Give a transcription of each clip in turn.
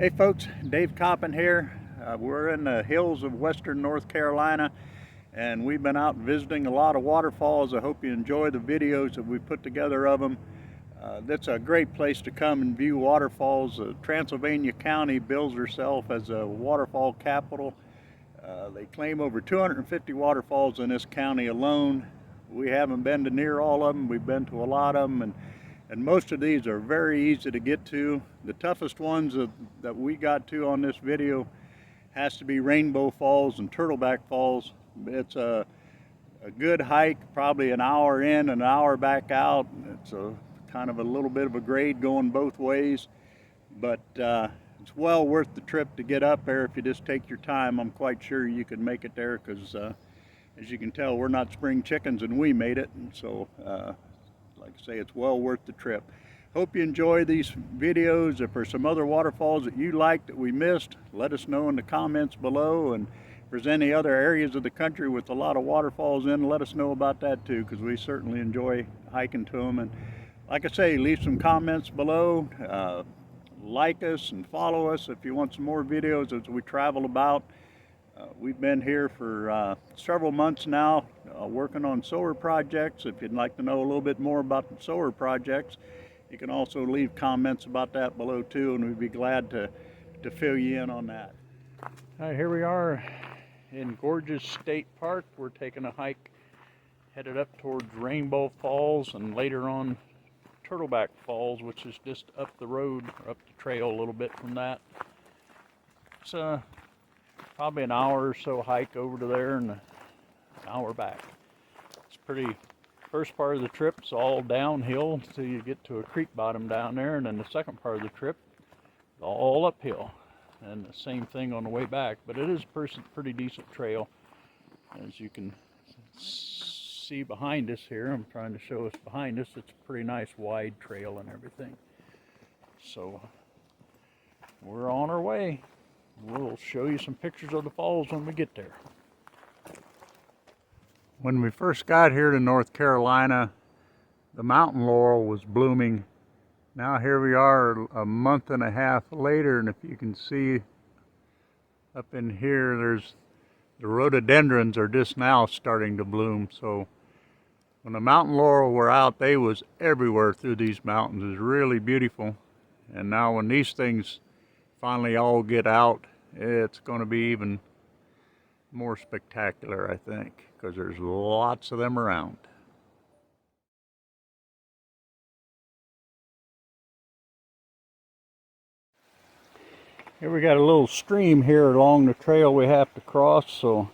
Hey folks, Dave Coppin here. We're in the hills of western North Carolina and we've been out visiting a lot of waterfalls. I hope you enjoy the videos that we put together of them. That's a great place to come and view waterfalls. Transylvania County bills herself as a waterfall capital. They claim over 250 waterfalls in this county alone. We haven't been to near all of them. We've been to a lot of them, and most of these are very easy to get to. The toughest ones that we got to on this video has to be Rainbow Falls and Turtleback Falls. It's a good hike, probably an hour in and an hour back out. It's a kind of a little bit of a grade going both ways, but it's well worth the trip to get up there if you just take your time. I'm quite sure you can make it there because as you can tell, we're not spring chickens and we made it, and so like I say, it's well worth the trip. Hope you enjoy these videos. If there's some other waterfalls that you like that we missed, let us know in the comments below. And if there's any other areas of the country with a lot of waterfalls in, let us know about that too, because we certainly enjoy hiking to them. And like I say, leave some comments below. Like us and follow us if you want some more videos as we travel about. We've been here for several months now working on solar projects. If you'd like to know a little bit more about the solar projects, you can also leave comments about that below too, and we'd be glad to fill you in on that. All right, here we are in gorgeous State Park. We're taking a hike headed up towards Rainbow Falls and later on Turtleback Falls, which is just up the road, or up the trail a little bit from that. It's probably an hour or so hike over to there and an hour back. It's pretty. First part of the trip is all downhill until you get to a creek bottom down there, and then the second part of the trip is all uphill, and the same thing on the way back. But it is a pretty decent trail, as you can see behind us here. I'm trying to show us behind us. It's a pretty nice wide trail and everything. So we're on our way. We'll show you some pictures of the falls when we get there. When we first got here to North Carolina, the mountain laurel was blooming. Now here we are a month and a half later, and if you can see up in here, there's the rhododendrons are just now starting to bloom. So when the mountain laurel were out, they was everywhere through these mountains. It was really beautiful. And now when these things finally all get out, it's going to be even more spectacular, I think, because there's lots of them around. Here we got a little stream here along the trail we have to cross, so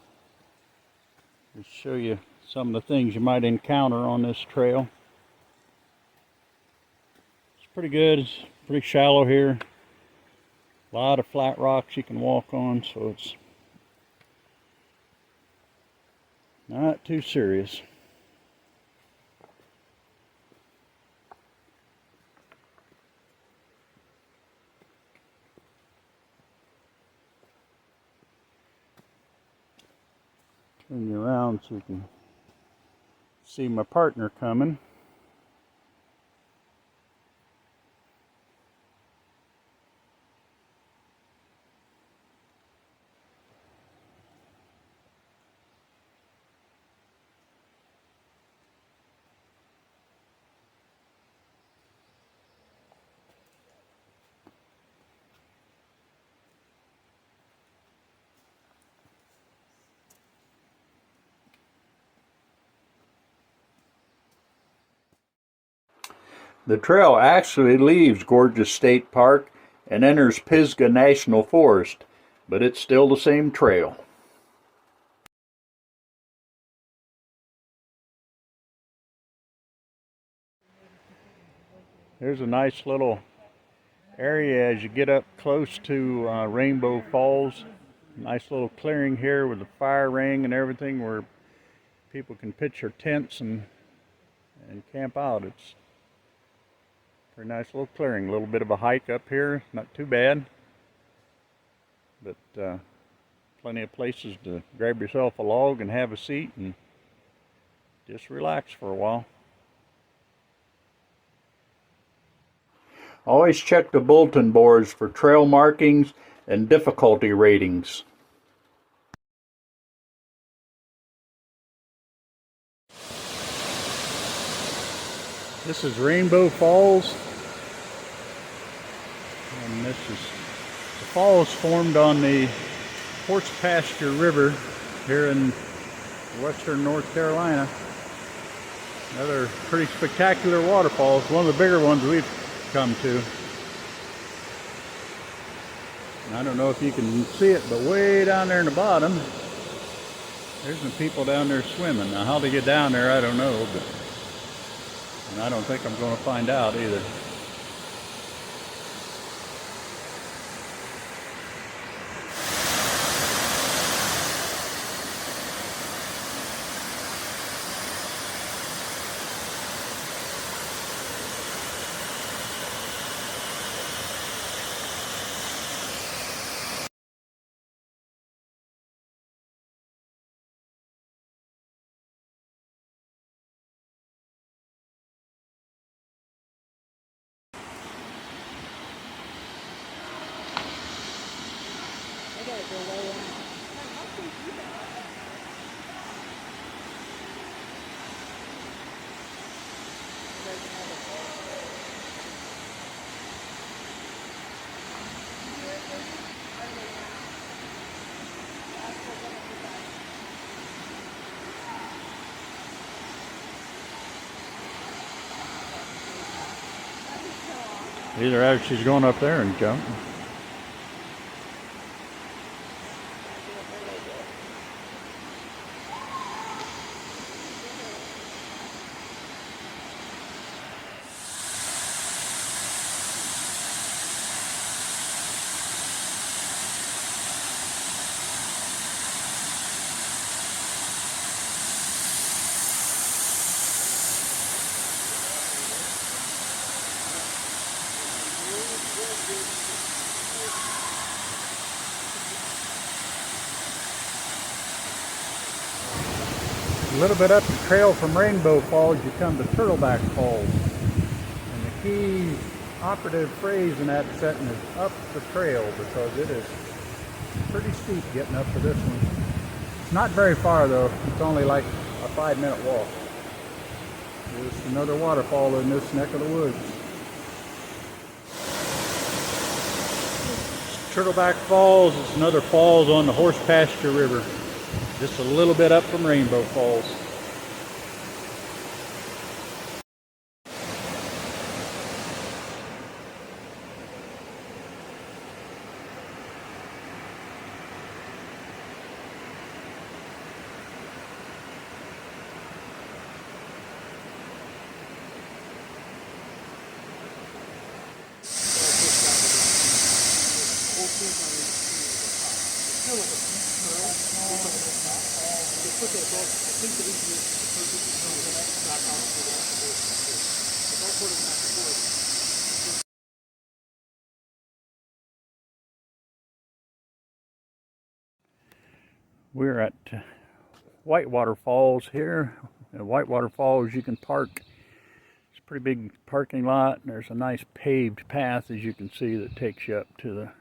just show you some of the things you might encounter on this trail. It's pretty good. It's pretty shallow here. A lot of flat rocks you can walk on, so it's not too serious. Turn you around so you can see my partner coming. The trail actually leaves Gorgeous State Park and enters Pisgah National Forest, but it's still the same trail. There's a nice little area as you get up close to Rainbow Falls. Nice little clearing here with a fire ring and everything where people can pitch their tents and camp out. It's pretty nice little clearing. A little bit of a hike up here, not too bad, but plenty of places to grab yourself a log and have a seat and just relax for a while. Always check the bulletin boards for trail markings and difficulty ratings. This is Rainbow Falls, and this is the falls formed on the Horse Pasture River here in western North Carolina. Another pretty spectacular waterfalls, one of the bigger ones we've come to. And I don't know if you can see it, but way down there in the bottom, there's some people down there swimming. Now how they get down there, I don't know, but and I don't think I'm going to find out either. Either she's going up there and jump. A little bit up the trail from Rainbow Falls, you come to Turtleback Falls. And the key operative phrase in that setting is up the trail, because it is pretty steep getting up to this one. It's not very far though, it's only like a 5-minute walk. There's another waterfall in this neck of the woods. Turtleback Falls is another falls on the Horse Pasture River. Just a little bit up from Rainbow Falls. We're at Whitewater Falls here. At Whitewater Falls you can park. It's a pretty big parking lot, and there's a nice paved path, as you can see, that takes you up to the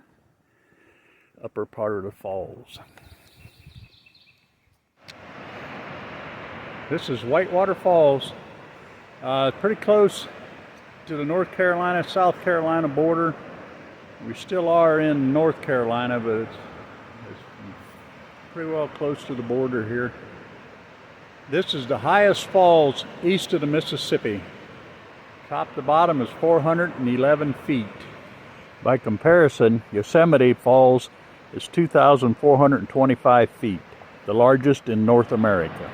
upper part of the falls. This is Whitewater Falls. Pretty close to the North Carolina, South Carolina border. We still are in North Carolina, but it's pretty well close to the border here. This is the highest falls east of the Mississippi. Top to bottom is 411 feet. By comparison, Yosemite Falls is 2,425 feet, the largest in North America.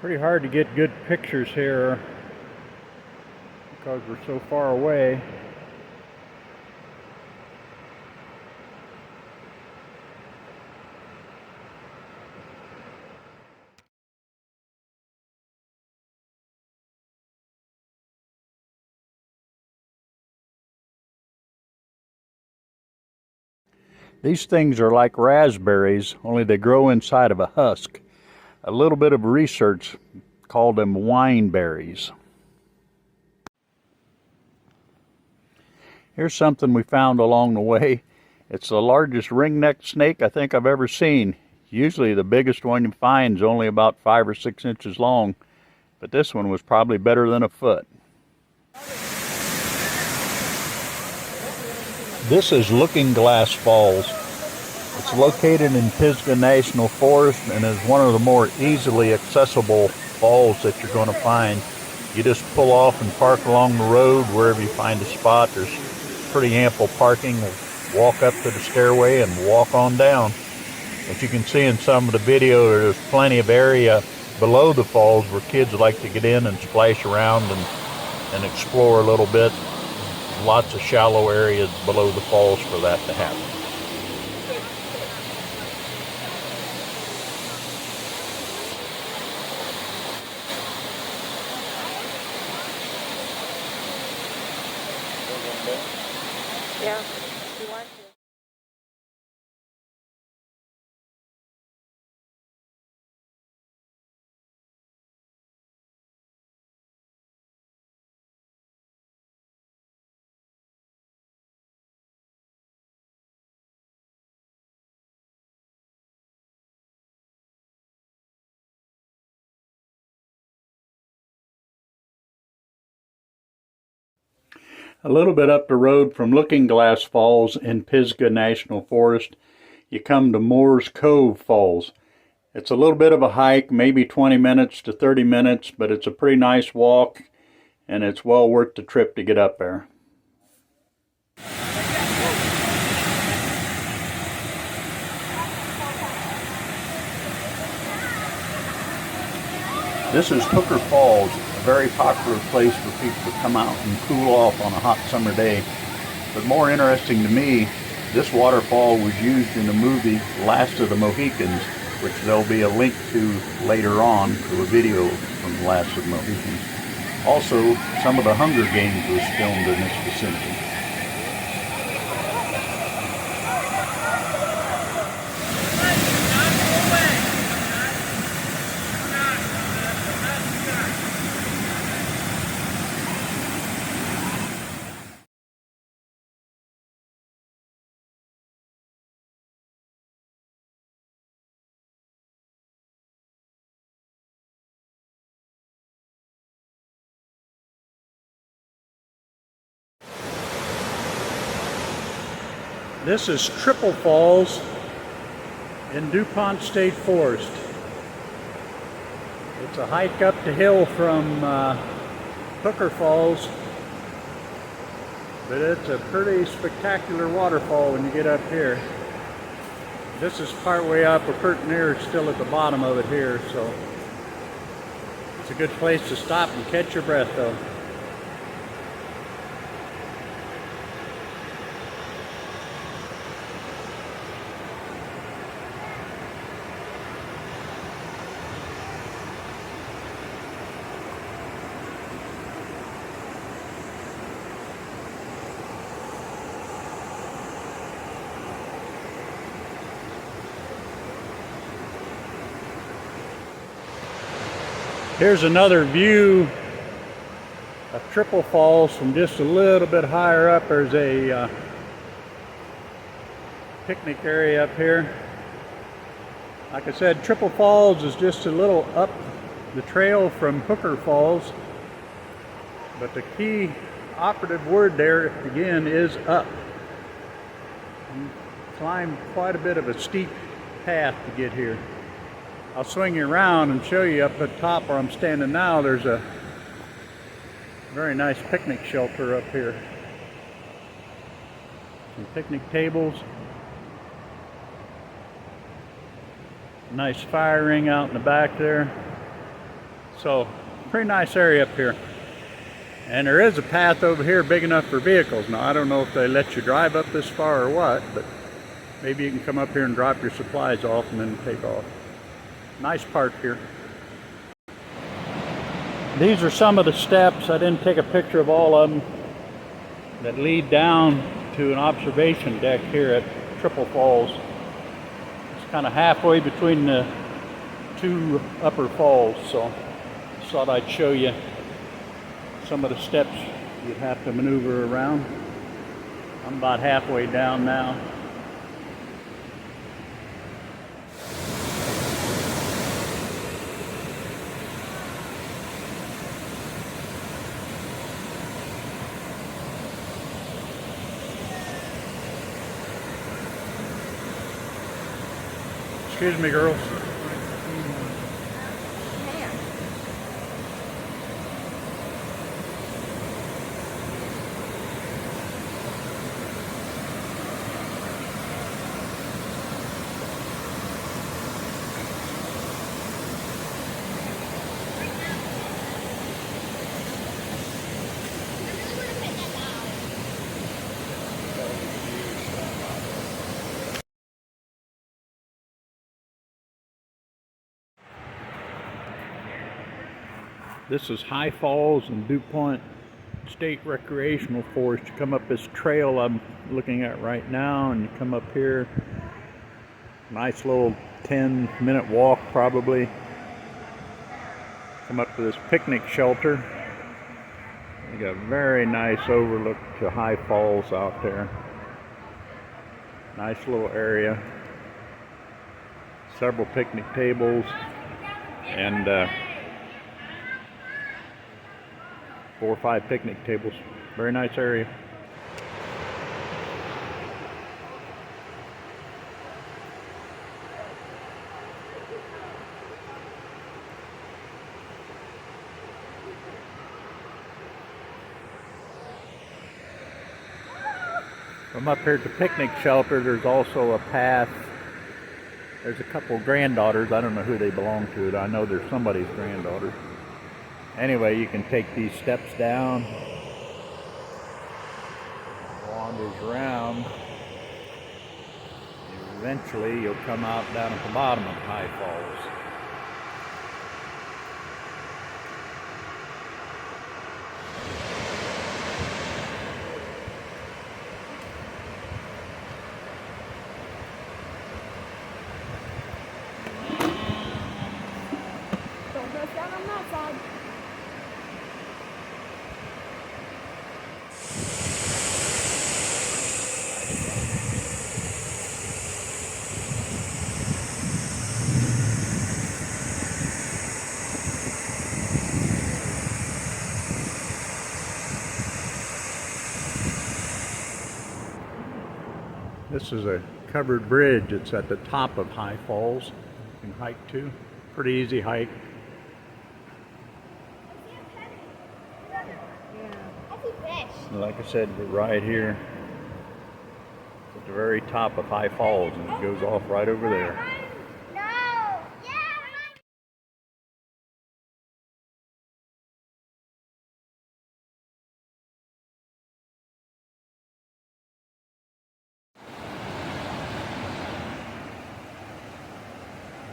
Pretty hard to get good pictures here because we're so far away. These things are like raspberries, only they grow inside of a husk. A little bit of research called them wine berries. Here's something we found along the way. It's the largest ring-necked snake I think I've ever seen. Usually the biggest one you find is only about 5 or 6 inches long, but this one was probably better than a foot. This is Looking Glass Falls. It's located in Pisgah National Forest and is one of the more easily accessible falls that you're going to find. You just pull off and park along the road wherever you find a spot. There's pretty ample parking. Walk up to the stairway and walk on down. As you can see in some of the video, there's plenty of area below the falls where kids like to get in and splash around and explore a little bit. Lots of shallow areas below the falls for that to happen. Yeah, if you want to. A little bit up the road from Looking Glass Falls in Pisgah National Forest, you come to Moore's Cove Falls. It's a little bit of a hike, maybe 20 minutes to 30 minutes, but it's a pretty nice walk, and it's well worth the trip to get up there. This is Hooker Falls, a very popular place for people to come out and cool off on a hot summer day. But more interesting to me, this waterfall was used in the movie Last of the Mohicans, which there'll be a link to later on to a video from Last of the Mohicans. Also, some of the Hunger Games was filmed in this vicinity. This is Triple Falls in DuPont State Forest. It's a hike up the hill from Hooker Falls, but it's a pretty spectacular waterfall when you get up here. This is part way up. A curtain here is still at the bottom of it here, so it's a good place to stop and catch your breath though. Here's another view of Triple Falls from just a little bit higher up. There's a picnic area up here. Like I said, Triple Falls is just a little up the trail from Hooker Falls, but the key operative word there again is up. You climb quite a bit of a steep path to get here. I'll swing you around and show you up at the top where I'm standing now. There's a very nice picnic shelter up here. Some picnic tables. Nice fire ring out in the back there. So, pretty nice area up here. And there is a path over here big enough for vehicles. Now, I don't know if they let you drive up this far or what, but maybe you can come up here and drop your supplies off and then take off. Nice park here. These are some of the steps. I didn't take a picture of all of them that lead down to an observation deck here at triple falls. It's kind of halfway between the two upper falls, so just thought I'd show you some of the steps you'd have to maneuver around. I'm about halfway down now. Excuse me, girls. This is High Falls and DuPont State Recreational Forest. You come up this trail I'm looking at right now, and you come up here. Nice little 10-minute walk probably. Come up to this picnic shelter. You got a very nice overlook to High Falls out there. Nice little area. Several picnic tables and 4 or 5 picnic tables. Very nice area. From up here at the picnic shelter, there's also a path. There's a couple of granddaughters. I don't know who they belong to. I know there's somebody's granddaughter. Anyway, you can take these steps down, wanders around. Eventually, you'll come out down at the bottom of High Falls. Don't go down on that side. This is a covered bridge. It's at the top of High Falls. You can hike to. Pretty easy hike. Like I said, we're right here at the very top of High Falls, and it goes off right over there.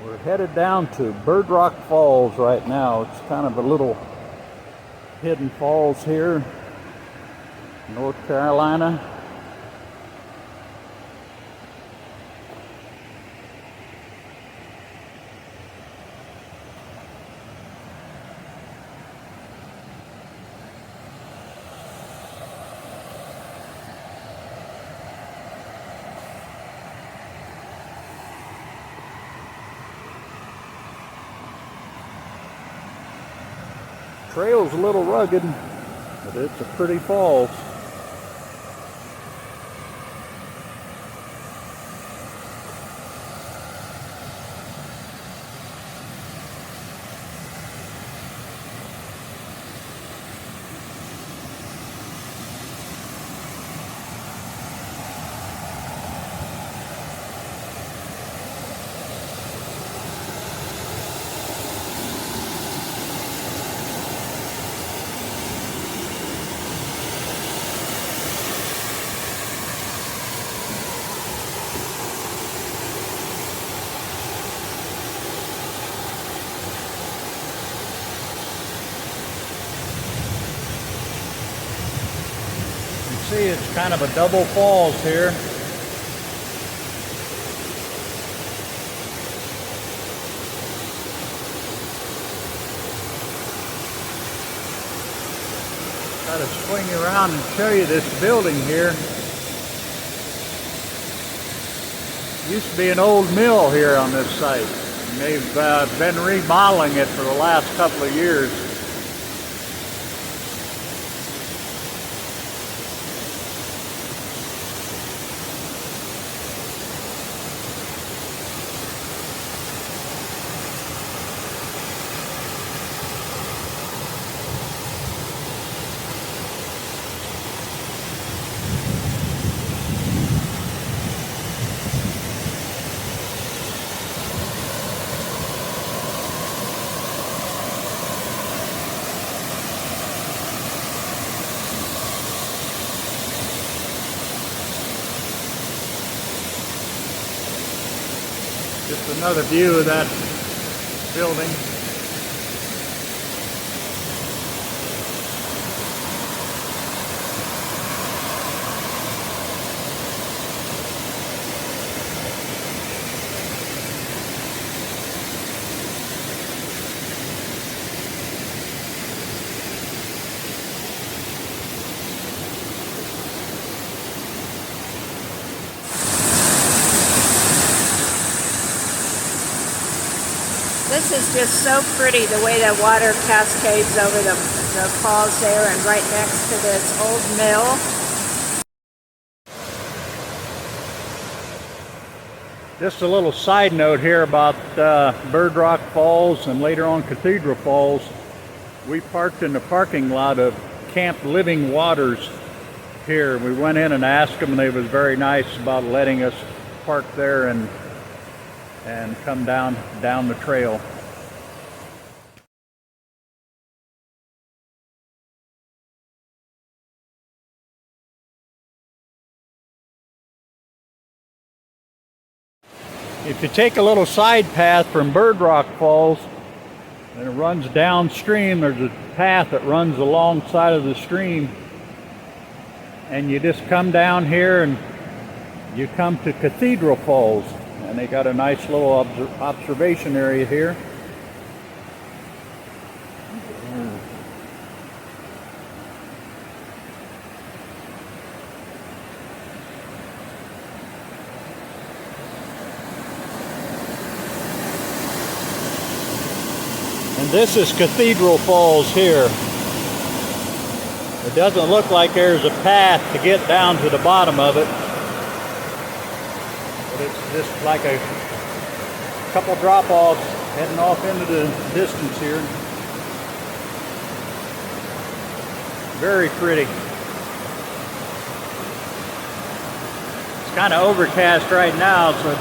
We're headed down to Bird Rock Falls right now. It's kind of a little hidden falls here, North Carolina. Trail's a little rugged, but it's a pretty falls. You can see it's kind of a double falls here. It's a pretty steep fall. It's kind of a Try to swing you around and show you this building here. Used to be an old mill here on this site. And they've been remodeling it for the last couple of years. Just another view of that building. This is just so pretty, the way that water cascades over the falls there and right next to this old mill. Just a little side note here about Bird Rock Falls and later on Cathedral Falls. We parked in the parking lot of Camp Living Waters here. We went in and asked them, and they was very nice about letting us park there and come down the trail. If you take a little side path from Bird Rock Falls and it runs downstream, there's a path that runs alongside of the stream, and you just come down here and you come to Cathedral Falls. And they got a nice little observation area here. And this is Cathedral Falls here. It doesn't look like there's a path to get down to the bottom of it. It's just like a couple drop-offs heading off into the distance here. Very pretty. It's kind of overcast right now, so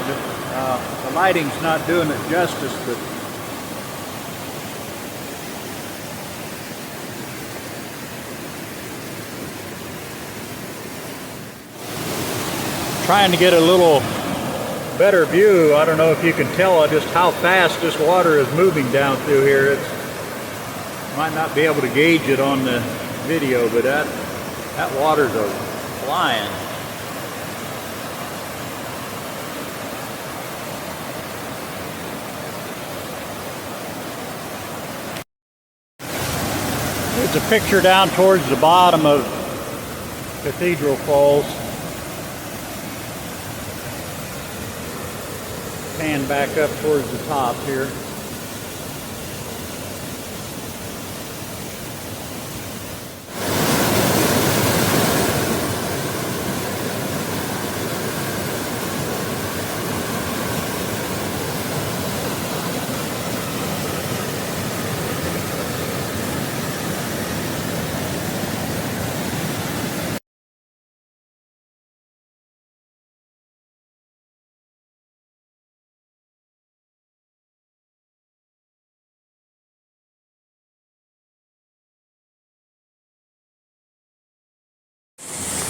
the lighting's not doing it justice, but trying to get a little better view. I don't know if you can tell just how fast this water is moving down through here. Might not be able to gauge it on the video, but that water's flying. There's a picture down towards the bottom of Cathedral Falls. Pan back up towards the top here.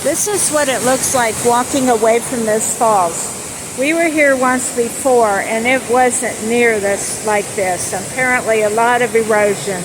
This is what it looks like walking away from those falls. We were here once before and it wasn't near this like this. Apparently a lot of erosion.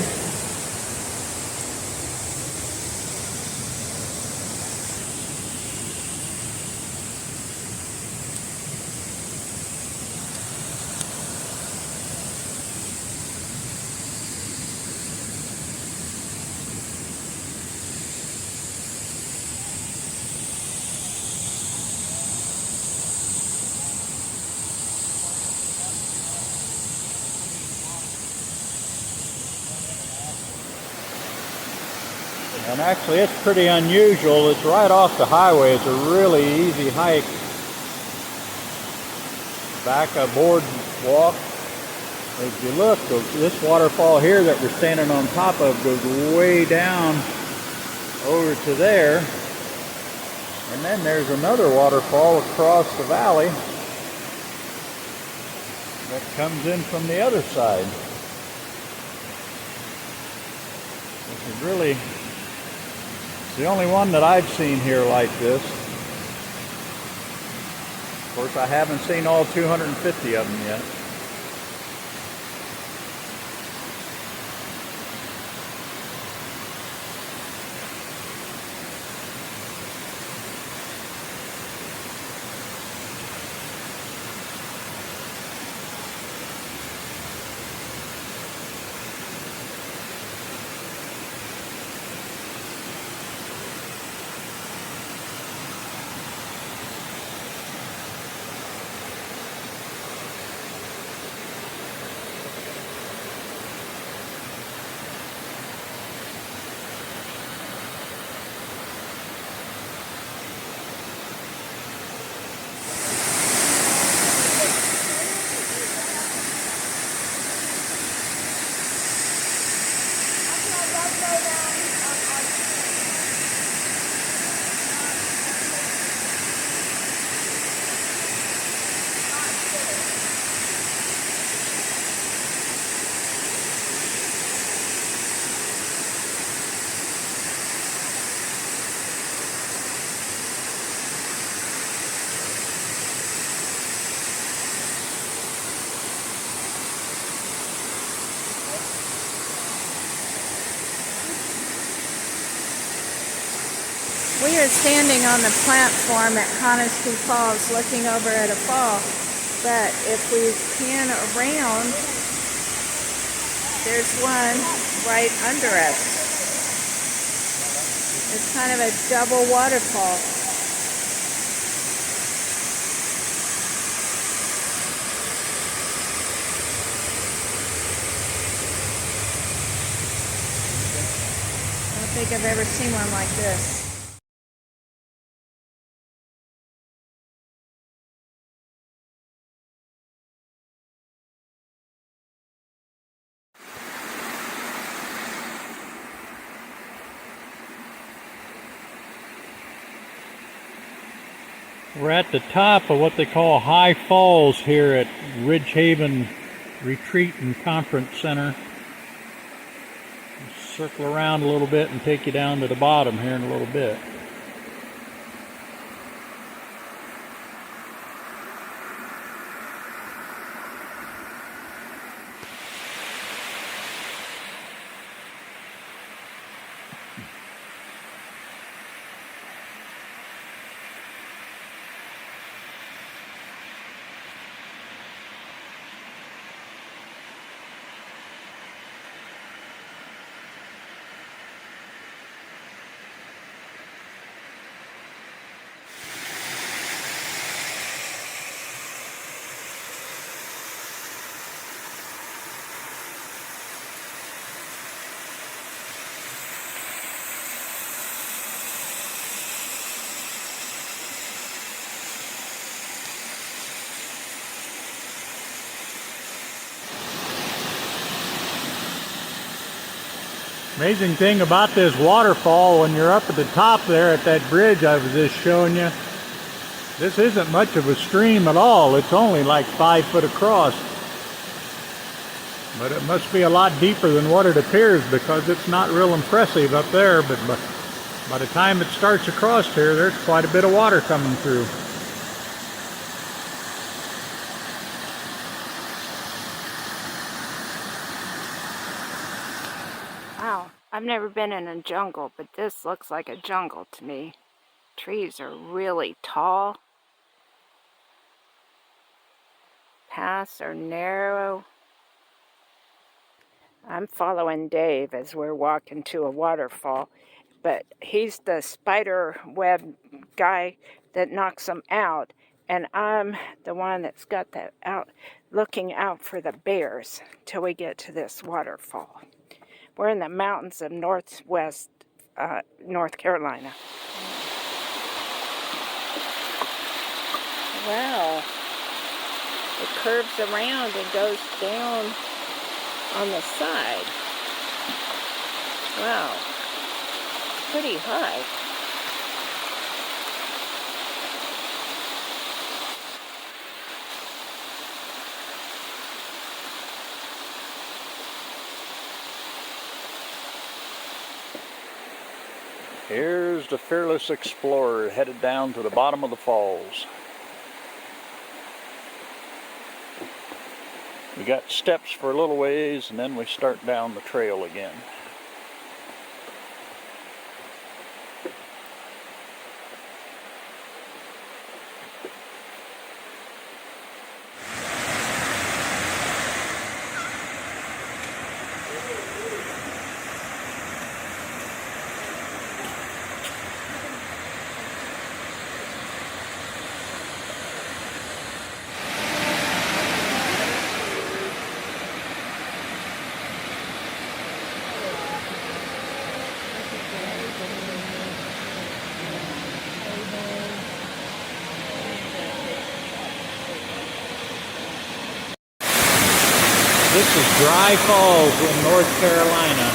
And actually it's pretty unusual. It's right off the highway. It's a really easy hike. Back a boardwalk. If you look, this waterfall here that we're standing on top of goes way down over to there. And then there's another waterfall across the valley that comes in from the other side. This is really, it's the only one that I've seen here like this. Of course, I haven't seen all 250 of them yet. We are standing on the platform at CONNESTEE Falls looking over at a fall, but if we pan around, there's one right under us. It's kind of a double waterfall. I don't think I've ever seen one like this. We're at the top of what they call High Falls here at Ridgehaven Retreat and Conference Center. Circle around a little bit and take you down to the bottom here in a little bit. Amazing thing about this waterfall, when you're up at the top there at that bridge I was just showing you, this isn't much of a stream at all. It's only like 5 foot across. But it must be a lot deeper than what it appears because it's not real impressive up there. But by the time it starts across here, there's quite a bit of water coming through. Wow, I've never been in a jungle, but this looks like a jungle to me. Trees are really tall. Paths are narrow. I'm following Dave as we're walking to a waterfall, but he's the spider web guy that knocks them out, and I'm the one that's got that out, looking out for the bears till we get to this waterfall. We're in the mountains of northwest North Carolina. Wow. It curves around and goes down on the side. Wow. Pretty high. Here's the fearless explorer headed down to the bottom of the falls. We got steps for a little ways and then we start down the trail again. This is Dry Falls in North Carolina.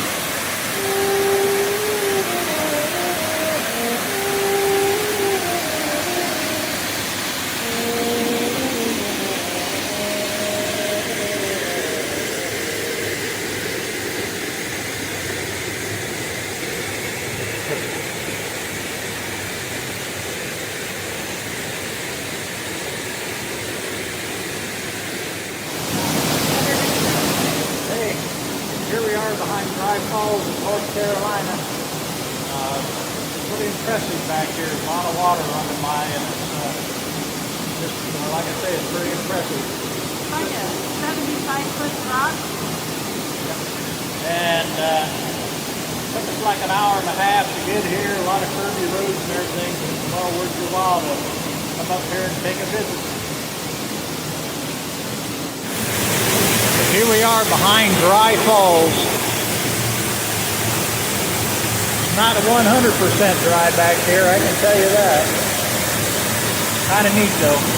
Here we are behind Dry Falls in North Carolina. Pretty impressive back here. There's a lot of water running by, and it's just, like I say, it's pretty impressive. Like a 75-foot rock. And took us like an hour and a half to get here. A lot of curvy roads and everything. But it's well worth your while to come up here and take a visit. Here we are behind Dry Falls. It's not 100% dry back here, I can tell you that. Kind of neat though.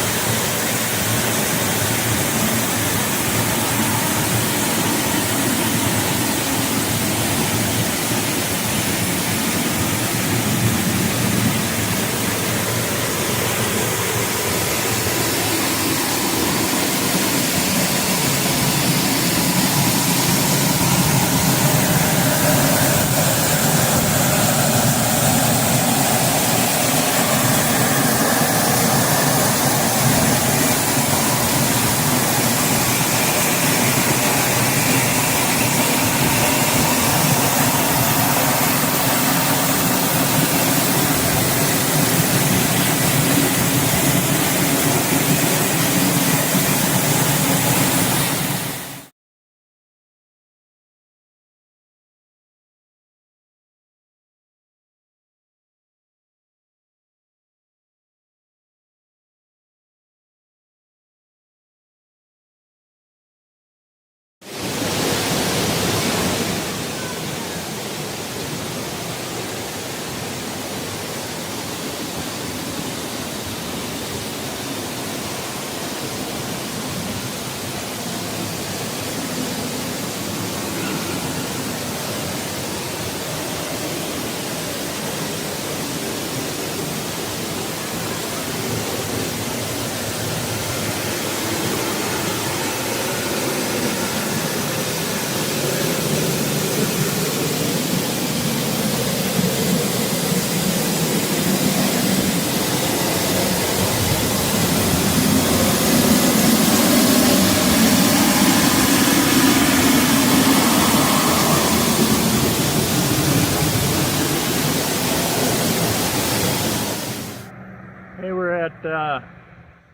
Hey, we're at,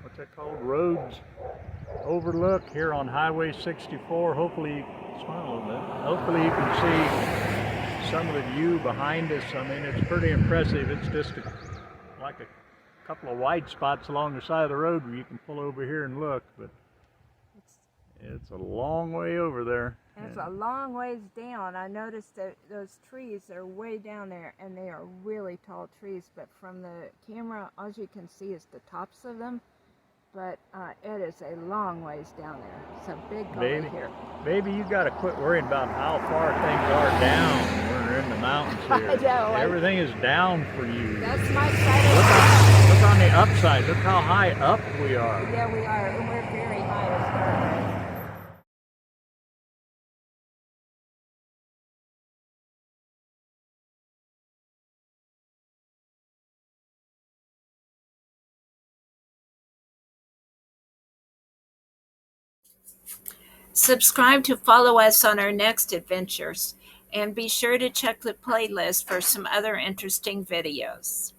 what's that called? Rhodes Overlook here on Highway 64. Hopefully, smile a little bit. Hopefully you can see some of the view behind us. I mean, it's pretty impressive. It's just like a couple of white spots along the side of the road where you can pull over here and look, but it's a long way over there. And it's a long ways down. I noticed that those trees are way down there, and they are really tall trees. But from the camera, all you can see is the tops of them. But it is a long ways down there. It's a big gully here. Baby, you got to quit worrying about how far things are down when we're in the mountains here. I know. Everything is down for you. That's my side of the Look on the upside. Look how high up we are. Yeah, we are. And we're very high as well. Subscribe to follow us on our next adventures, and be sure to check the playlist for some other interesting videos.